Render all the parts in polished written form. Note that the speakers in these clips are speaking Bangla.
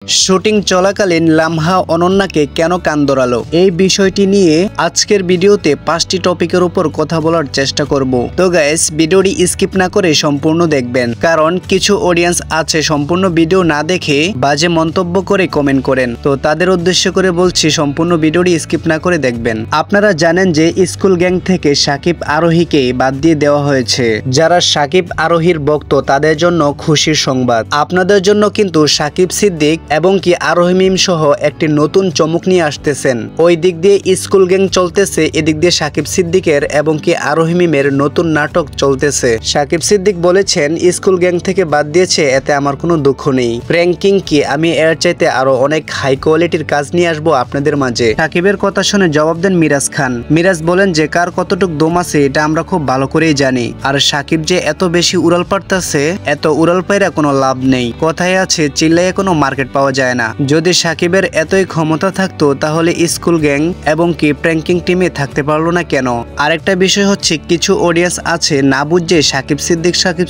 শুটিং চলাকালীন লামহা অনন্যাকে কেন কান ধরালো, এই বিষয়টি নিয়ে আজকের ভিডিওতে 5টি টপিকের উপর কথা বলার চেষ্টা করব। তো গাইস, ভিডিওটি স্কিপ না করে সম্পূর্ণ দেখবেন, কারণ কিছু অডিয়েন্স আছে সম্পূর্ণ ভিডিও না দেখে বাজে মন্তব্য করে কমেন্ট করেন। তো তাদের উদ্দেশ্য করে বলছি, সম্পূর্ণ ভিডিওটি স্কিপ না করে দেখবেন। আপনারা জানেন যে স্কুল গ্যাং থেকে সাকিব আরোহীকে বাদ দিয়ে দেওয়া হয়েছে। যারা সাকিব আরোহীর ভক্ত তাদের জন্য খুশির সংবাদ। আপনাদের জন্য কিন্তু সাকিব সিদ্দিক এবং কি আরোহী মিম সহ একটি নতুন চমক নিয়ে আসতেছেন। ওই দিক দিয়ে স্কুল গ্যাং চলতেছে, এদিক দিয়ে সাকিব সিদ্দিকের এবং কি আরোহী মিমের নতুন নাটক চলতেছে। সাকিব সিদ্দিক বলেছেন, স্কুল গ্যাং থেকে বাদ দিয়েছে এতে আমার কোনো দুঃখ নেই। প্র্যাঙ্কিং কি, আমি এর চাইতে আরো অনেক হাই কোয়ালিটির কাজ নিয়ে আসবো আপনাদের মাঝে। সাকিবের কথা শুনে জবাব দেন মিরাজ খান। মিরাজ বলেন যে কার কতটুক দম আছে এটা আমরা খুব ভালো করেই জানি, আর সাকিব যে এত বেশি উড়াল পারতেছে, এত উড়াল পাইরা কোনো লাভ নেই। কথায় আছে চিল্লাইয়ে কোনো মার্কেট পাওয়া যায় না। যদি সাকিবের এতই ক্ষমতা থাকতো তাহলে স্কুল গ্যাং এবং কি প্র্যাঙ্কিং টিমে থাকতে পারলো না কেন? আরেকটা বিষয় হচ্ছে, কিছু অডিয়েন্স আছে না বুঝে সাকিব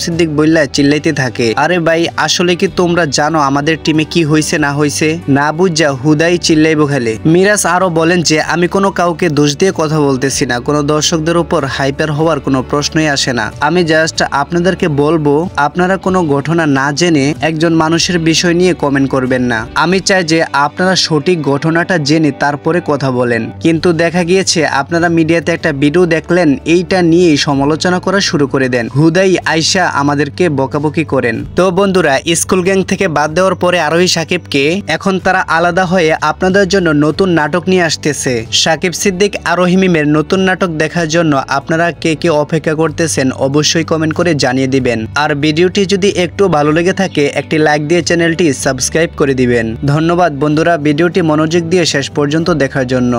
সিদ্দিক বললে চিল্লাইতে থাকে। আরে ভাই, আসলে কি তোমরা জানো আমাদের টিমে কি হয়েছে না হয়েছে? না বুঝা হুদাই চিল্লাইবো খেলে। মিরাজ আরো বলেন যে আমি কোনো কাউকে দোষ দিয়ে কথা বলতেছি না, কোনো দর্শকদের উপর হাইপার হওয়ার কোনো প্রশ্নই আসে না। আমি জাস্ট আপনাদেরকে বলবো, আপনারা কোনো ঘটনা না জেনে একজন মানুষের বিষয় নিয়ে কমেন্ট করবেন না। আমি চাই যে আপনারা সঠিক ঘটনাটা জেনে তারপরে কথা বলেন, কিন্তু দেখা গিয়েছে আপনারা মিডিয়াতে একটা ভিডিও দেখলেন, এইটা নিয়েই সমালোচনা করা শুরু করে দেন। হুদাই আয়শা আমাদেরকে বকাবকি করেন। তো বন্ধুরা, স্কুল গ্যাং থেকে বাদ দেওয়ার পরে আরোহী সাকিবকে এখন তারা আলাদা হয়ে আপনাদের জন্য নতুন নাটক নিয়ে আসতেছে। সাকিব সিদ্দিক আরোহী মিমের নতুন নাটক দেখার জন্য আপনারা কে কে অপেক্ষা করতেছেন অবশ্যই কমেন্ট করে জানিয়ে দিবেন। আর ভিডিওটি যদি একটু ভালো লেগে থাকে একটি লাইক দিয়ে চ্যানেলটি সাবস্ক্রাইব করে দিবেন। ধন্যবাদ বন্ধুরা ভিডিওটি মনোযোগ দিয়ে শেষ পর্যন্ত দেখার জন্য।